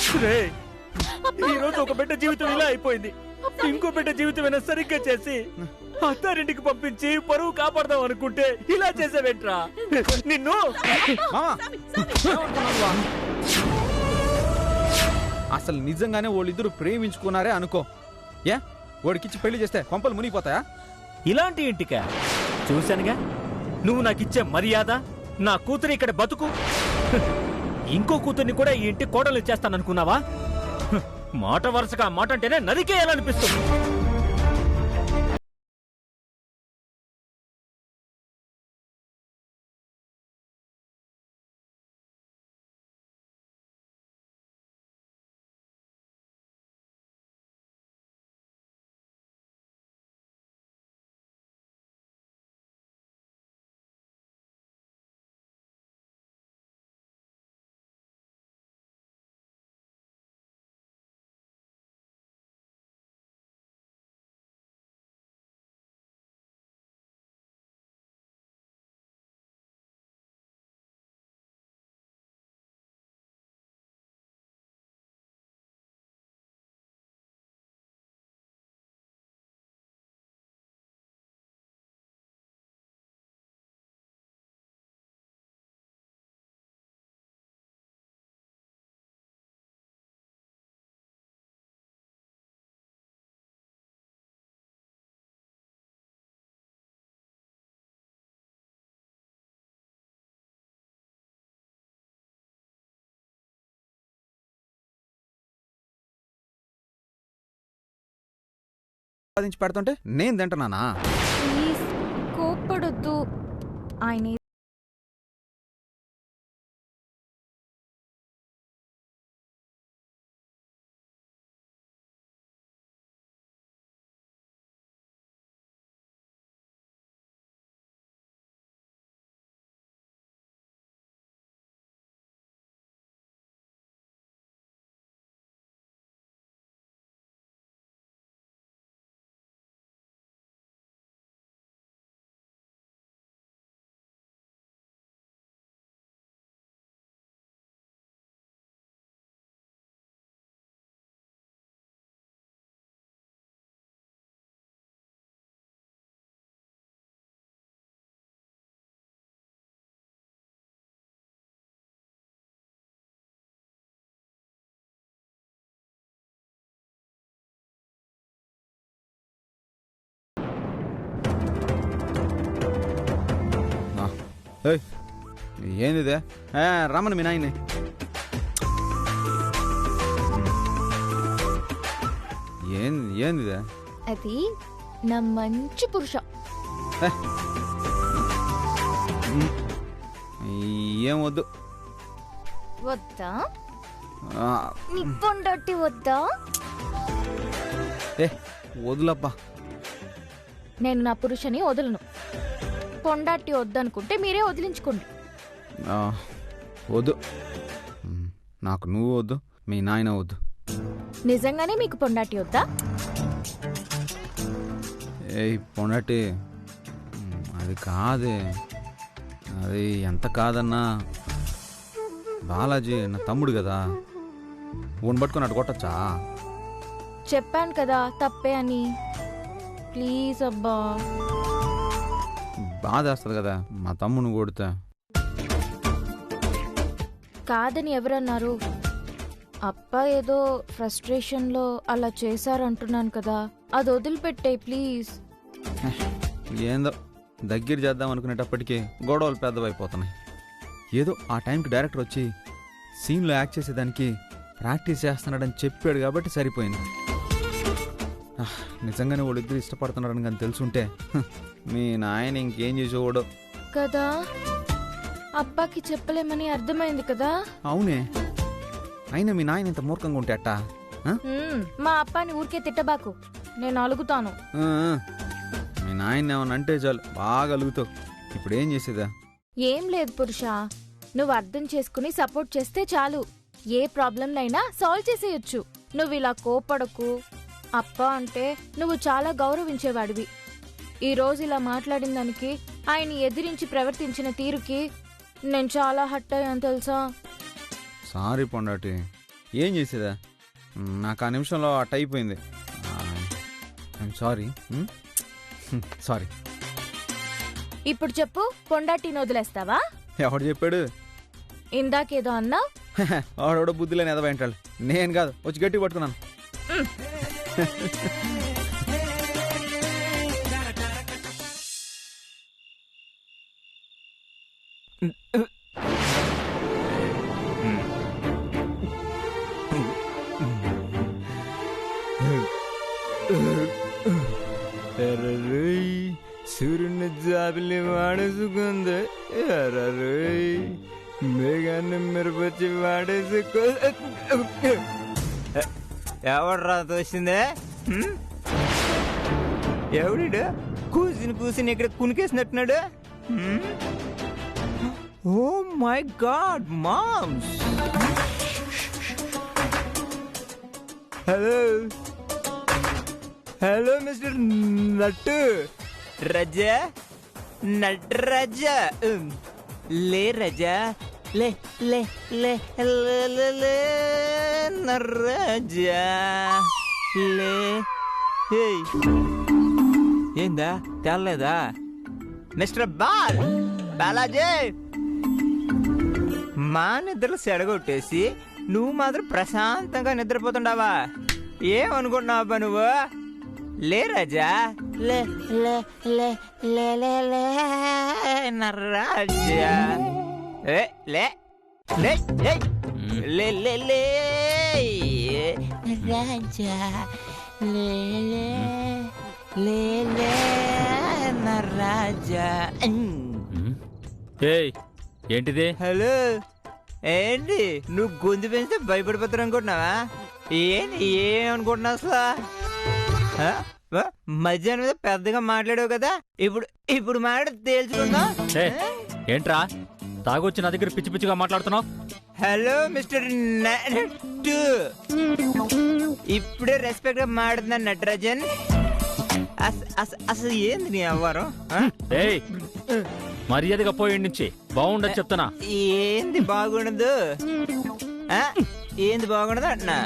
ఈ రోజు ఒక బిడ్డ జీవితం ఇలా అయిపోయింది, ఇంకో బిడ్డ జీవితమైనా సరిగ్గా చేసి అత్తారింటికి పంపించి పరువు కాపాడదాం అనుకుంటే ఇలా చేసావేంట్రా నిన్ను. అసలు నిజంగానే వాళ్ళిద్దరు ప్రేమించుకున్నారే అనుకో, ఏ వాడికిచ్చి పెళ్లి చేస్తే కొంపలు మునిగిపోతాయా? ఇలాంటి ఇంటికా చూశానుగా, నువ్వు నాకిచ్చే మర్యాద, నా కూతురు ఇక్కడ బతుకు, ఇంకో కూతుర్ని కూడా ఈ ఇంటి కోడలు చేస్తాననుకున్నావా? మాట వరుసగా మాట అంటేనే నరికేయాలనిపిస్తుంది. పెడుతుంటే నేను తింటున్నానా? ప్లీజ్ కోప్పడొద్దు. ఆయన ఏందిదే? రమ్మను మీ నాయన్ని. ఏందిదే? అది నా మంచి పురుష. ఏం వద్దు. వద్దా? నిప్పొండట్టి వద్దా? వదులబ్బా. నేను నా పురుషని వదలను. పొండాట్టి వద్దనుకుంటే మీరే వదిలించుకోండి. వద్దు, నాకు నువ్వు వద్దు, మీ నాయన వద్దు. నిజంగానే మీకు పొండాటి వద్దా? పొండాటి అది కాదే, అది ఎంత కాదన్నా బాలాజీ నా తమ్ముడు కదా, ఊని పట్టుకుని అటు కొట్టచ్చా? చెప్పాను కదా తప్పే అని. ప్లీజ్ అబ్బా. బాధ వేస్తుంది కదా మా తమ్ముని కొడితే. కాదని ఎవరన్నారు? అప్ప ఏదో ఫ్రస్ట్రేషన్లో అలా చేశారంటున్నాను కదా, అది వదిలిపెట్టే ప్లీజ్. ఏందో దగ్గర చేద్దాం అనుకునేటప్పటికీ గొడవలు పెద్దవైపోతున్నాయి. ఏదో ఆ టైంకి డైరెక్టర్ వచ్చి సీన్లో యాక్ట్ చేసేదానికి ప్రాక్టీస్ చేస్తున్నాడని చెప్పాడు కాబట్టి సరిపోయింది. నిజంగానే వాళ్ళిద్దరు ఇష్టపడుతున్నారని కానీ తెలుసుంటే మీ నాయన ఇంకేం చేసేవాడు కదా. అబ్బాకి చెప్పలేమని అర్థమైంది కదా. అవునే, అయినా మీ నాయన ఇంత మూర్ఖంగా ఉంటే అట్టా? మా అప్పాని ఊరికే తిట్టబాకు, నేను అలుగుతాను. మీ నాయన ఏమన్నా అంటే చాలు బాగా అలుగుతావు. ఇప్పుడు ఏం చేసేదా? ఏం లేదు పురుష, నువ్వు అర్థం చేసుకుని సపోర్ట్ చేస్తే చాలు. ఏ ప్రాబ్లంనైనా సాల్వ్ చేసేయొచ్చు. నువ్వు ఇలా కోపడకు. అప్ప అంటే నువ్వు చాలా గౌరవించేవాడివి. ఈ రోజు ఇలా మాట్లాడిన దానికి, ఆయన ఎదిరించి ప్రవర్తించిన తీరుకి నేను చాలా హర్ట్ అయ్యాను తెలుసా. సారీ పొండాటి, ఏం చేసేదా? నాకు ఆ నిమిషంలో అట్ అయిపోయింది. I'm sorry. సారీ. ఇప్పుడు చెప్పు, పొండాటిని వదిలేస్తావా? ఎవడు చెప్పాడు? ఇందాకేదో అన్నావు. ఆడోడ బుద్ధిలేని ఎదవ ఏంటాడు. నేను కాదు, వచ్చి గట్టి పట్టుకున్నాను. సూర్యుని జాబిలి వాడేసుకుంది, మేఘాన్ని మిరపచ్చి వాడేసుకో. ఎవడు రాత వచ్చిందే? ఎవడు కూసిని ఇక్కడ కునికేసినట్టున్నాడు? Oh my god, moms. Hello mister Nattu Raja, Nataraja. లే రజా, లే లే లే లే నర్రాజా లే. ఏందా తెల్లలేదా? మిస్టర్ బాలాజీ, మా నిద్రలు సెడగొట్టేసి నువ్వు మాత్రం ప్రశాంతంగా నిద్రపోతుండావా? ఏమనుకుంటున్నావా నువ్వు? లే రాజా, లే లే లే లే లే లే నర్రాజా. లే లే లే లే లే లే రాజా, లే లే లే లే నర్రాజా. ఏంటిది? హలో, ఏంటి నువ్వు గొంతు పెంచితే భయపడిపోతారు అనుకుంటున్నావా? ఏమనుకుంటున్నావు అసలు? మధ్యాహ్నం మీద పెద్దగా మాట్లాడావు కదా, ఇప్పుడు మాట్లాడి తేల్చుకుందా? ఏంట్రా తాగొచ్చి నా దగ్గర పిచ్చి పిచ్చిగా మాట్లాడుతున్నావు? హలో మిస్టర్ నట్టు, ఇప్పుడే రెస్పెక్ట్ గా మాట్లాడుతున్నా నటరాజన్. అసలు ఏంది నీ అవ్వారం? మర్యాదగా పోయి నుంచి బాగుండదు చెప్తానా. ఏంది బాగుండదు? ఏంది బాగుండదు అంటున్నా?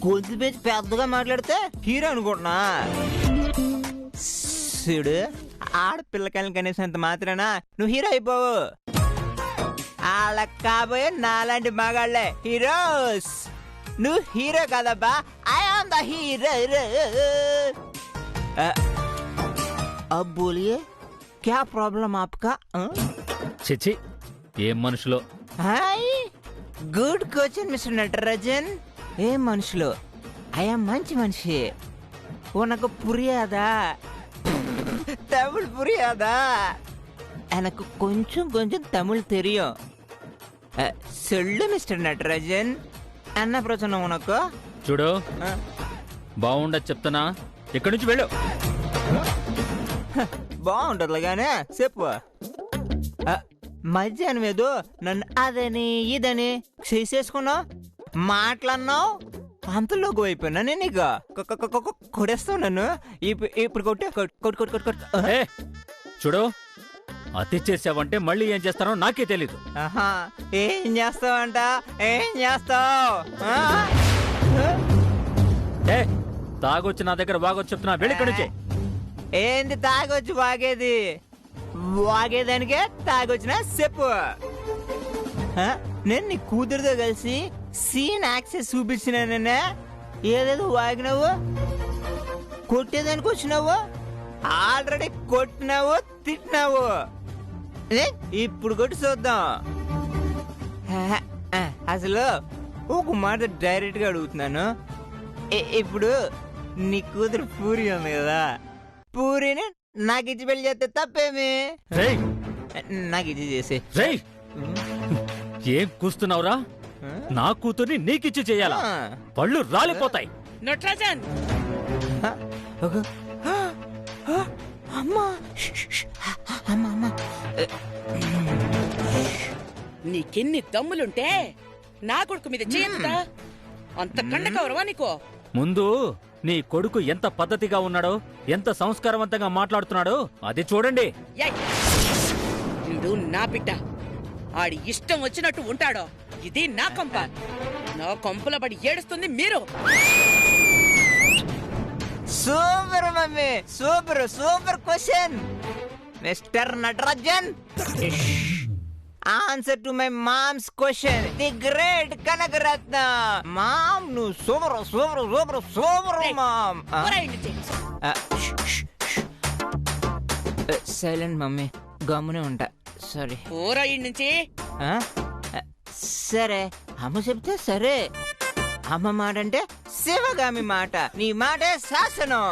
గొంతు పెంచి పెద్దగా మాట్లాడితే హీరో అనుకుంటున్నా? చూడు, ఆడపిల్లకాయలు కనీసం మాత్రానా నువ్వు హీరో అయిపోవు. వాళ్ళ కాబోయే నాలాంటి మగాళ్ళే హీరోస్. నువ్వు హీరో కాదబ్బా, ఐ ఆమ్ ద హీరో. अब बोलिए क्या प्रॉब्लम आपका? చిచి, ఏం మనుషులో. Hi, good question mister Natarajan. ఏం మనుషులు? అయ్యా మంచి మనిషి. உனக்கு புரியாதா? தமிழ் புரியாதா? எனக்கு கொஞ்சம் கொஞ்சம் தமிழ் தெரியும். சொல்லு மிஸ்டர் నటరాజన్, అన్న ప్రశ్న ఉనకు. చూడు, బాగుండదు చెప్తానా, ఇక్కడి నుంచి వెళ్ళు. బాగుంటది కానీ చెప్పు. మధ్యాహ్నం ఏదో నన్ను అదని ఇదని చేసేసుకున్నావు, మాట్లాడినావు. అంతలోకి అయిపోయినా నేను నీకు కొడేస్తావు నన్ను. ఇప్పుడు కొట్టు. చూడు, అతి చేసావంటే మళ్ళీ ఏం చేస్తానో నాకే తెలీదు. ఏం చేస్తావంట? ఏం చేస్తావు? తాగొచ్చి నా దగ్గర బాగొచ్చి చెప్తున్నా, వెళ్ళి ఇక్కడి నుంచి. ఏంది తాగొచ్చి వాగేది? వాగేదానికే తాగొచ్చినా చెప్పు. నేను నీ కూతురుతో కలిసి సీన్ యాక్సెస్ చూపించినా ఏదేదో వాగినావు, కొట్టేదానికి వచ్చినావు, ఆల్రెడీ కొట్టినావు, తిట్టినావు. ఇప్పుడు కొట్టి చూద్దాం. అసలు ఒక మాట డైరెక్ట్ గా అడుగుతున్నాను. ఇప్పుడు నీ కూతురు పూరి ఉంది కదా, పూరిని నాకు ఇచ్చి పెళ్లి చేస్తే తప్పేమి? నాకు ఇచ్చి చేసి. ఏం కూస్తున్నావురా? నా కూతుర్ని నీకిచ్చి చెయ్యాలా? పళ్ళు రాలిపోతాయి. నటరాజన్, అమ్మా అమ్మా, నీకెన్ని దమ్ములుంటే నా కొడుకు మీద చేయంతా? అంత కండ కౌరవా నీకో? ముందు నీ కొడుకు ఎంత పద్ధతిగా ఉన్నాడో, ఎంత సంస్కారవంతంగా మాట్లాడుతున్నాడో అది చూడండి. వీడు నా బిడ్డ, ఆడి ఇష్టం వచ్చినట్టు ఉంటాడో ఇది నా కొంప. నా కొంపలో పడి ఏడుస్తుంది మీరు. Super mummy, super super question mister Natarajan. Answer to my moms question, the great Kanakaratna. Mom నువ్వు super super super super mom. పోరా ఇంటి నుంచి. సైలెంట్ మమ్మీ, గమ్మునే ఉంటా. సారీ. పోరా ఇంటి నుంచి. సరే అమ్మ చెప్తే సరే. అమ్మ మాట అంటే శివగామి మాట, నీ మాటే శాసనం.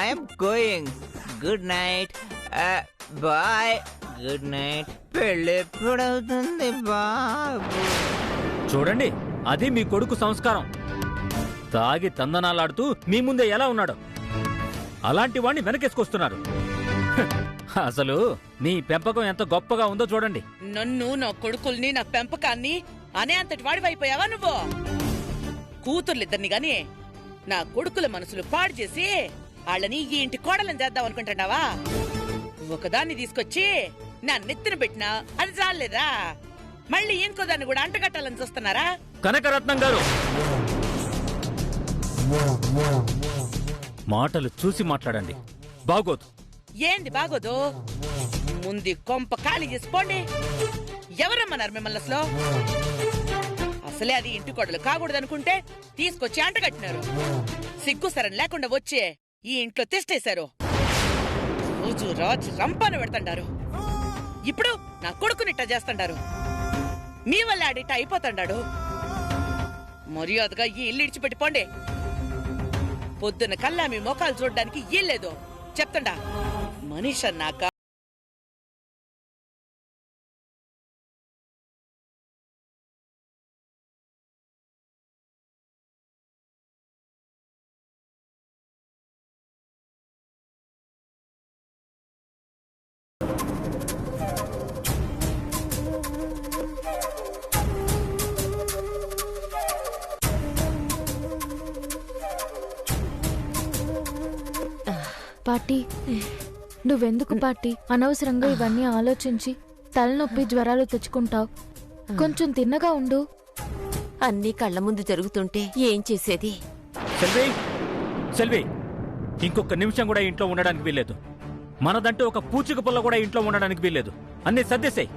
I'm going. Good night. Bye. Good night. పెళ్ళి ఎప్పుడవుతుంది బాబు? చూడండి, అది మీ కొడుకు సంస్కారం. తాగి తందనాలాడుతూ మీ ముందే ఎలా ఉన్నాడు, అలాంటి వాణ్ణి వెనకేసుకొస్తున్నారు. అసలు నీ పెంపకం ఎంత గొప్పగా ఉందో చూడండి. నన్ను, నా కొడుకుల్ని, నా పెంపకాన్ని అనే అంతటి వాడివైపోయావా నువ్వు? కూతుర్లిద్దరిని గాని నా కొడుకుల మనసులు పాడు చేసి వాళ్ళని ఈ ఇంటి కోడలను చేద్దాం అనుకుంటున్నావా? ఒకదాన్ని తీసుకొచ్చి నా నెత్తిన పెట్టినా అది చాలేదా? మళ్ళీ ఇంకో దాన్ని కూడా అంటగట్టాలని చూస్తున్నారా? కనకరత్నం గారు, మాటలు చూసి మాట్లాడండి, బాగోదు. ఏంది బాగోదు? ముందు కొంప ఖాళీ చేసుకోండి. ఎవరమ్మన్నారు మిమ్మల్ని అసలు? అసలే అది ఇంటి కొడలు కాకూడదనుకుంటే తీసుకొచ్చి అంటగట్టినారు. సిగ్గు సరం లేకుండా వచ్చే ఈ ఇంట్లో తెస్టేశారు. రోజు రాజు రంపాన పెడతండారు. ఇప్పుడు నా కొడుకునిట్ట చేస్తుండారు. మీ వల్ల ఆడిట అయిపోతాడు. మర్యాదగా ఈ ఇల్లు ఇడిచిపెట్టిపోండి. పొద్దున కల్లా మీ మొఖాలు చూడడానికి ఇల్లేదు చెప్తుండా. మనిషి అన్నాక పార్టీ, నువ్వెందుకు పార్టీ అనవసరంగా ఇవన్నీ ఆలోచించి తలనొప్పి జ్వరాలు తెచ్చుకుంటావు? కొంచెం తిన్నగా ఉండు. అన్నీ కళ్ళ ముందు జరుగుతుంటే ఏం చేసేది? సెల్వి, సెల్వి, ఇంకొక నిమిషం కూడా ఇంట్లో ఉండడానికి వీల్లేదు. మనదంటే ఒక పూచిక పుల్ల కూడా ఇంట్లో ఉండడానికి వీల్లేదు. అన్ని సర్దేశాయి.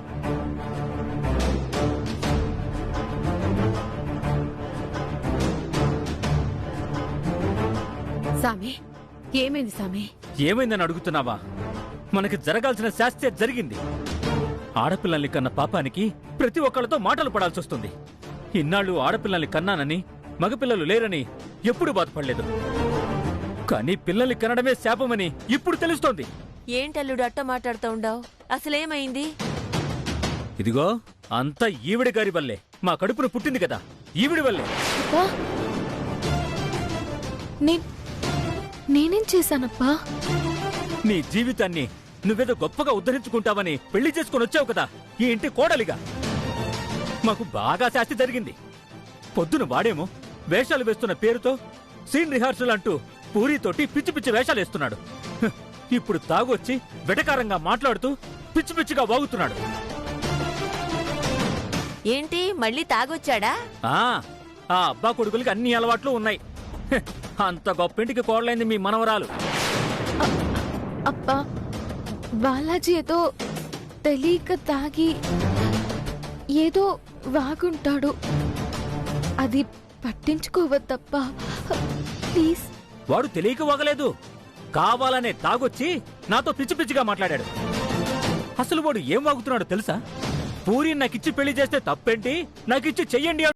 సామి, ఏమైంది సామి? ఏమైందని అడుగుతున్నావా? మనకి జరగాల్సిన శాస్త్రే జరిగింది. ఆడపిల్లల్ని కన్న పాపానికి ప్రతి ఒక్కళ్ళతో మాటలు పడాల్సి వస్తుంది. ఇన్నాళ్ళు ఆడపిల్లల్ని కన్నానని, మగపిల్లలు లేరని ఎప్పుడు బాధపడలేదు. కానీ పిల్లల్ని కనడమే శాపమని ఇప్పుడు తెలుస్తోంది. ఏంటల్లుడు అట్ట మాట్లాడుతూ ఉండవు? అసలేమైంది? ఇదిగో అంతా ఈవిడి గారి వల్లే. మా కడుపును పుట్టింది కదా, ఈవిడి వల్లే. అబ్బా, నేనేం చేశానప్పా? నీ జీవితాన్ని నువ్వేదో గొప్పగా ఉద్ధరించుకుంటావని పెళ్లి చేసుకుని వచ్చావు కదా ఈ ఇంటి కోడలిగా. మాకు బాగా శాస్తి జరిగింది. పొద్దున వాడేమో వేషాలు వేస్తున్న పేరుతో సీన్ రిహార్సల్ అంటూ పూరితోటి పిచ్చి పిచ్చి వేషాలు వేస్తున్నాడు. ఇప్పుడు తాగొచ్చి వెటకారంగా మాట్లాడుతూ పిచ్చి పిచ్చిగా వాగుతున్నాడు. ఏంటి మళ్ళీ తాగొచ్చాడా? ఆ అబ్బా కొడుకులకి అన్ని అలవాట్లు ఉన్నాయి. అంత గొప్పింటికి కోడలైంది మీ మనవరాలు. అబ్బా, బాలాజీ ఏదో తెలియక తాగి ఏదో వాగుంటాడు. అది పట్టించుకోవద్దప్పా ప్లీజ్. వాడు తెలియక వాగలేదు, కావాలనే తాగొచ్చి నాతో పిచ్చి పిచ్చిగా మాట్లాడాడు. అసలు వాడు ఏం వాగుతున్నాడో తెలుసా? పూరి నాకిచ్చి పెళ్లి చేస్తే తప్పేంటి, నాకిచ్చి చెయ్యండి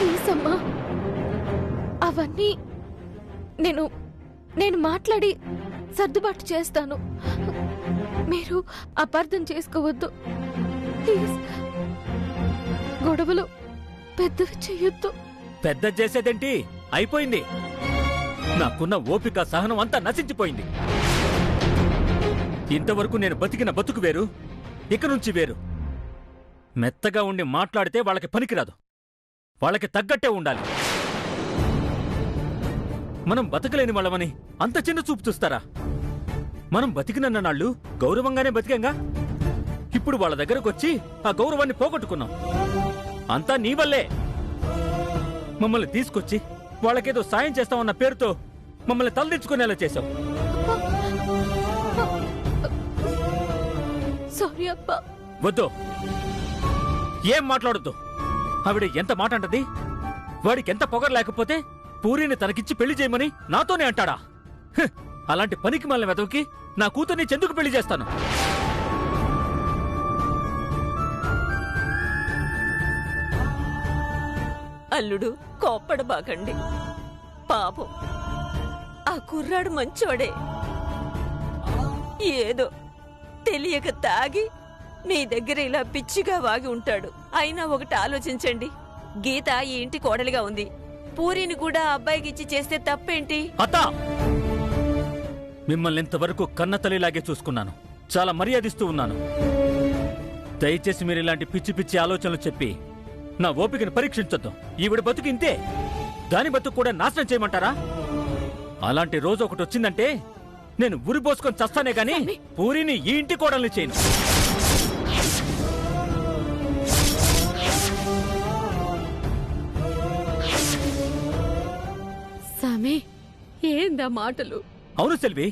ప్లీజ్ అమ్మా, అవన్నీ నేను మాట్లాడి సర్దుబాటు చేస్తాను. మీరు అపార్థం చేసుకోవద్దు ప్లీజ్. గొడవలు పెద్దవి చెయ్యొద్దు. పెద్ద చేసేదేంటి? అయిపోయింది. నాకున్న ఓపిక సహనం అంతా నశించిపోయింది. ఇంతవరకు నేను బతికిన బతుకు వేరు, ఇక నుంచి వేరు. మెత్తగా ఉండి మాట్లాడితే వాళ్ళకి పనికిరాదు, వాళ్ళకి తగ్గట్టే ఉండాలి. మనం బతకలేని వాళ్ళమని అంత చిన్న చూపు చూస్తారా? మనం బతికినన్న నాళ్ళు గౌరవంగానే బతికంగా. ఇప్పుడు వాళ్ళ దగ్గరకు వచ్చి ఆ గౌరవాన్ని పోగొట్టుకున్నాం. అంతా నీ వల్లే. మమ్మల్ని తీసుకొచ్చి వాళ్ళకేదో సాయం చేస్తామన్న పేరుతో మమ్మల్ని తలదించుకునేలా చేశావు. సారీ అప్పా. వద్దు, ఏం మాట్లాడొద్దు. ఆవిడ ఎంత మాట అంటది? వాడికి ఎంత పొగరు లేకపోతే పూరిని తనకిచ్చి పెళ్లి చేయమని నాతోనే అంటాడా? అలాంటి పనికి మళ్ళీ వెతవుకి నా కూతుర్ని చెందుకు పెళ్లి చేస్తాను. అల్లుడు కోప్పడబాకండి. పాపం ఆ కుర్రాడు మంచోడే. ఏదో తెలియక తాగి మీ దగ్గర ఇలా పిచ్చిగా వాగి ఉంటాడు. అయినా ఒకటి ఆలోచించండి, గీత ఈ ఇంటి కోడలిగా ఉంది. పూరిని కూడా అబ్బాయికి ఇచ్చి చేస్తే తప్పేంటి? అత్తా, మిమ్మల్ని ఇంతవరకు కన్నతల్లిలాగే చూసుకున్నాను, చాలా మర్యాదిస్తూ ఉన్నాను. దయచేసి మీరు ఇలాంటి పిచ్చి పిచ్చి ఆలోచనలు చెప్పి నా ఓపికను పరీక్షించొద్దు. ఈవిడ బతుకు ఇంతే, దాని బతుకు కూడా నాశనం చేయమంటారా? అలాంటి రోజు ఒకటి వచ్చిందంటే నేను ఉరిపోసుకొని చస్తానే గాని పూరిని ఈ ఇంటి కోడల్ని చేయను. సామి, ఏందా మాటలు? అవును సెల్వి,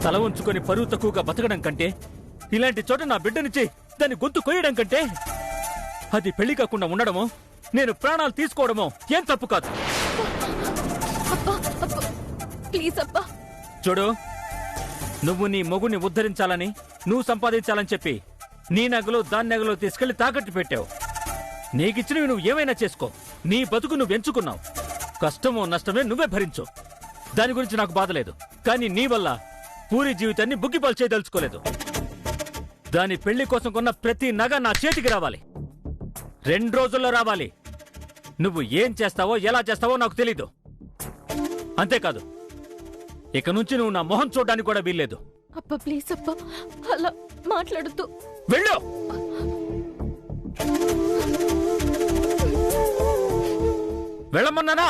తల ఉంచుకొని పరువు తక్కువగా బతకడం కంటే, ఇలాంటి చోట నా బిడ్డనిచ్చి దాన్ని గొంతు కొయ్యడం కంటే, అది పెళ్లి కాకుండా ఉండడమో నేను ప్రాణాలు తీసుకోవడమో ఏం తప్పు కాదు. ప్లీజ్ అబ్బా. చూడు, నువ్వు నీ మొగుని ఉద్ధరించాలని, నువ్వు సంపాదించాలని చెప్పి నీ నగలు దాని నగలు తీసుకెళ్లి తాకట్టు పెట్టావు. నీకిచ్చినవి నువ్వు ఏమైనా చేసుకో, నీ బతుకు నువ్వు ఎంచుకున్నావు. కష్టమో నష్టమే నువ్వే భరించు, దాని గురించి నాకు బాధలేదు. కానీ నీ వల్ల పూరి జీవితాన్ని బుగ్గిపాలు చేయదలుచుకోలేదు. దాని పెళ్లి కోసం కొన్న ప్రతి నగ నా చేతికి రావాలి, 2 రోజుల్లో రావాలి. నువ్వు ఏం చేస్తావో ఎలా చేస్తావో నాకు తెలీదు. అంతేకాదు, ఇక నుంచి నువ్వు నా మొహం చూడడానికి కూడా వీల్లేదు. అప్ప ప్లీజ్ అప్ప, అలా మాట్లాడుతూ వెళ్ళు. వెళ్ళమన్నానా?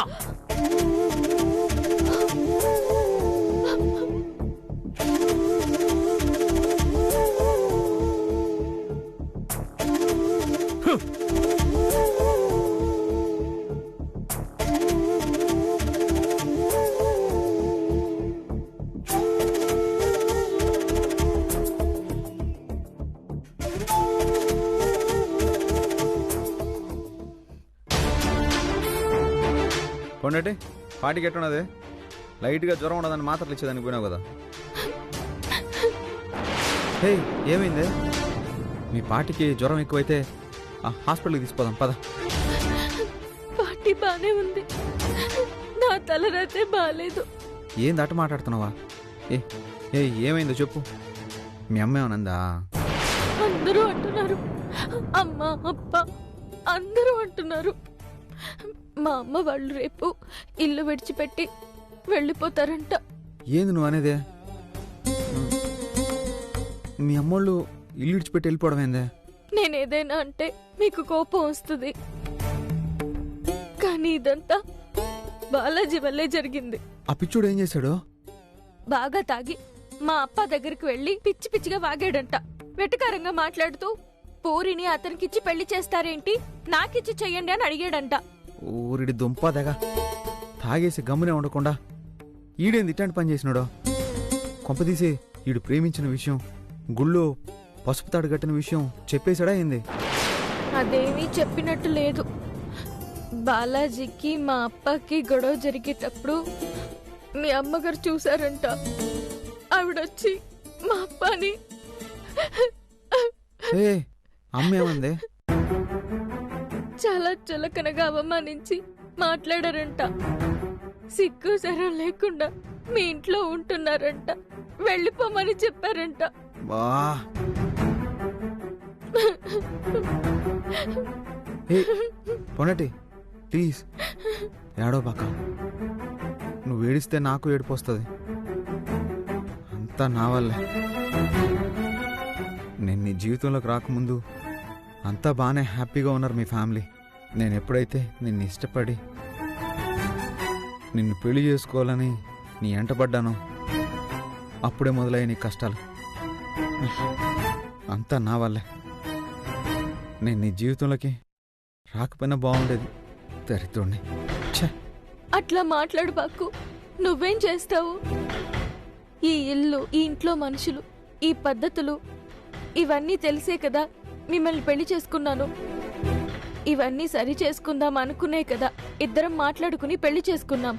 కొండటి పాటికి ఎట్టున్నది? లైట్గా జ్వరం ఉండదని మాత్రలు ఇచ్చేదానికి పోయినావు కదా. హే, ఏమైంది? మీ పాటికి జ్వరం ఎక్కువైతే హాస్పిటల్కి తీసుకోదాం పద. పార్టీ బానే ఉంది, నా తలరాతే బాలేదు. ఏంది అట్ట మాట్లాడుతున్నావా? ఏ ఏమైందో చెప్పు. మీ అమ్మ ఏమనందా? అందరూ అంటున్నారు, అమ్మ అప్ప అందరూ అంటున్నారు. మా అమ్మ వాళ్ళు రేపు ఇల్లు విడిచిపెట్టి వెళ్ళిపోతారంట. ఏంది నువ్వు అనేదే? మీ అమ్మోళ్ళు ఇల్లు విడిచిపెట్టి వెళ్ళిపోవడం ఏందే? నేనేదైనా అంటే మీకు కోపం వస్తుంది, కానీ ఇదంతా బాలాజీ వల్లే జరిగింది. ఆ పిచ్చుడు ఏం చేశాడు? బాగా తాగి మా అప్ప దగ్గరికి వెళ్లి పిచ్చి పిచ్చిగా వాగాడంట. వెటకారంగా మాట్లాడుతూ పూరిని అతనికిచ్చి పెళ్లి చేస్తారేంటి, నాకిచ్చి చెయ్యండి అని అడిగాడంట. ఊరిడి దుంపదగా తాగేసి గమ్మునే ఉండకుండా ఈడేంది ఇట్లాంటి పని చేసినాడో? కొంపదీసి ఈడు ప్రేమించిన విషయం, గుళ్ళో పసుపు తాడు కట్టిన విషయం చెప్పేశాడా ఏంది? అదేమీ చెప్పినట్టు లేదు. బాలాజీకి మా అప్పకి గొడవ జరిగేటప్పుడు మీ అమ్మగారు చూసారంట. ఆవిడొచ్చి మా అప్పని ఏ అమ్మేమంది? చాలా చులకనగా అవమానించి మాట్లాడారంట. సిగ్గు సరం లేకుండా మీ ఇంట్లో ఉంటున్నారంట. వెళ్ళిపోమని చెప్పారంట. బా పొనటి ప్లీజ్ ఏడో బాక. నువ్వు ఏడిస్తే నాకు ఏడుపు వస్తుంది. అంతా నా వల్లే. నేను నీ జీవితంలోకి రాకముందు అంతా బాగానే హ్యాపీగా ఉన్నారు మీ ఫ్యామిలీ. నేను ఎప్పుడైతే నిన్ను ఇష్టపడి నిన్ను పెళ్లి చేసుకోవాలని నీ ఎంటపడ్డానో అప్పుడే మొదలయ్యే నీ కష్టాలు. అంతా నా వల్లే. నేను నీ జీవితంలోకి రాకపోయినా బాగుండేది. దరిద్రుణ్ణి. అట్లా మాట్లాడు బాకు. నువ్వేం చేస్తావు? ఈ ఇల్లు, ఈ ఇంట్లో మనుషులు, ఈ పద్ధతులు ఇవన్నీ తెలిసే కదా మిమ్మల్ని పెళ్లి చేసుకున్నాను. ఇవన్నీ సరి చేసుకుందాం అనుకునే కదా ఇద్దరం మాట్లాడుకుని పెళ్లి చేసుకున్నాం.